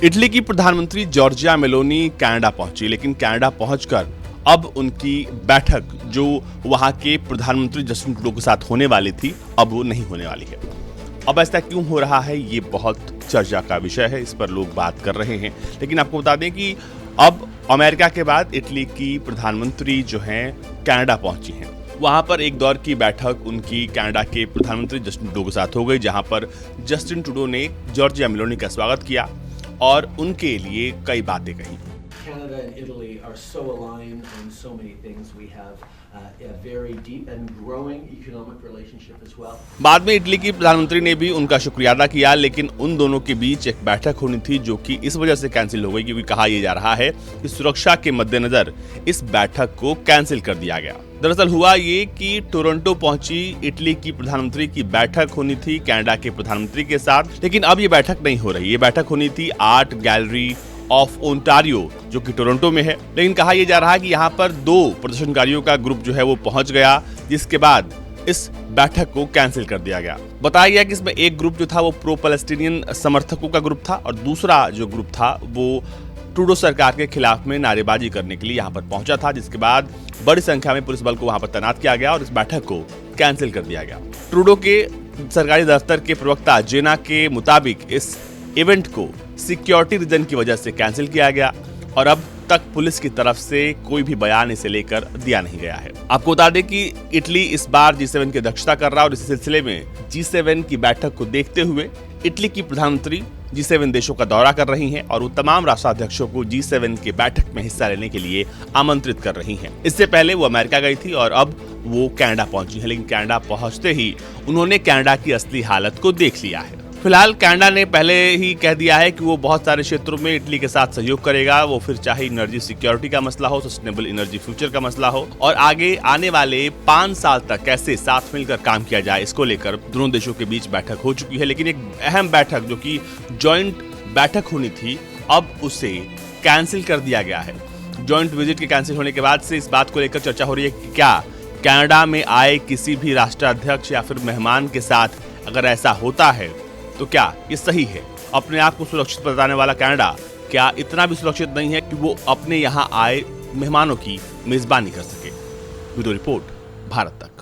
Italy की प्रधानमंत्री Giorgia Meloni Canada पहुंची, लेकिन कनाडा पहुंचकर अब उनकी बैठक जो वहां के प्रधानमंत्री जस्टिन ट्रूडो के साथ होने वाली थी, अब वो नहीं होने वाली है। अब ऐसा क्यों हो रहा है, ये बहुत चर्चा का विषय है, इस पर लोग बात कर रहे हैं। लेकिन आपको बता दें कि अब अमेरिका के बाद इटली की प्रधानमंत्री जो हैं कनाडा पहुंची हैं। वहां पर एक दौर की बैठक उनकी कनाडा के प्रधानमंत्री जस्टिन ट्रूडो के साथ हो गई, जहां पर जस्टिन ट्रूडो ने जॉर्जिया मेलोनी का स्वागत किया और उनके लिए कई बातें कही। Canada and Italy are so aligned on so many things. We have a very deep and growing economic relationship as well. बाद में इटली की प्रधानमंत्री ने भी उनका शुक्रिया अदा किया, लेकिन उन दोनों के बीच एक बैठक होनी थी जो कि इस वजह से कैंसिल हो गई, क्योंकि कहा यह जा रहा है कि सुरक्षा के मद्देनजर इस बैठक को कैंसिल कर दिया गया। दरअसल हुआ ये कि टोरंटो पहुंची इटली की प्रधानमंत्री की बैठक होनी थी कनाडा के प्रधानमंत्री के साथ, लेकिन अब ये बैठक नहीं हो रही। ये बैठक होनी थी आर्ट गैलरी ऑफ ओंटारियो जो कि टोरंटो में है, लेकिन कहा यह जा रहा है कि यहाँ पर 2 प्रदर्शनकारियों का ग्रुप जो है वो पहुंच गया, जिसके बाद इस बैठक को कैंसिल कर दिया गया। बताया गया कि इसमें एक ग्रुप जो था वो प्रो पैलेस्टीनियन समर्थकों का ग्रुप था और दूसरा जो ग्रुप था वो ट्रूडो सरकार के खिलाफ में नारेबाजी करने के लिए यहाँ पर पहुंचा था, जिसके बाद बड़ी संख्या में पुलिस बल को वहां पर तैनात किया गया और इस बैठक को कैंसिल कर दिया गया। ट्रूडो के सरकारी दफ्तर के प्रवक्ता जेना के मुताबिक इस इवेंट को सिक्योरिटी रीजन की वजह से कैंसिल किया गया और अब तक पुलिस की तरफ से कोई भी बयान इसे लेकर दिया नहीं गया है। आपको बता दें कि इटली इस बार G7 की अध्यक्षता कर रहा है और इस सिलसिले में G7 की बैठक को देखते हुए इटली की प्रधानमंत्री G7 देशों का दौरा कर रही हैं और वो तमाम राष्ट्राध्यक्षों को G7 के बैठक में हिस्सा लेने के लिए आमंत्रित कर रही हैं। इससे पहले वो अमेरिका गई थी और अब वो कनाडा पहुंची है, लेकिन कनाडा पहुंचते ही उन्होंने कनाडा की असली हालत को देख लिया है। फिलहाल कनाडा ने पहले ही कह दिया है कि वो बहुत सारे क्षेत्रों में इटली के साथ सहयोग करेगा, वो फिर चाहे एनर्जी सिक्योरिटी का मसला हो, सस्टेनेबल एनर्जी फ्यूचर का मसला हो और आगे आने वाले 5 साल तक कैसे साथ मिलकर काम किया जाए, इसको लेकर दोनों देशों के बीच बैठक हो चुकी है। लेकिन एक अहम बैठक जो कि जॉइंट बैठक होनी थी, अब उसे कैंसिल कर दिया गया है। जॉइंट विजिट के कैंसिल होने के बाद से इस बात को लेकर चर्चा हो रही है कि क्या कनाडा में आए किसी भी राष्ट्राध्यक्ष या फिर मेहमान के साथ अगर ऐसा होता है तो क्या ये सही है? अपने आप को सुरक्षित बताने वाला कनाडा क्या इतना भी सुरक्षित नहीं है कि वो अपने यहाँ आए मेहमानों की मेजबानी कर सके? ब्यूरो रिपोर्ट, भारत तक।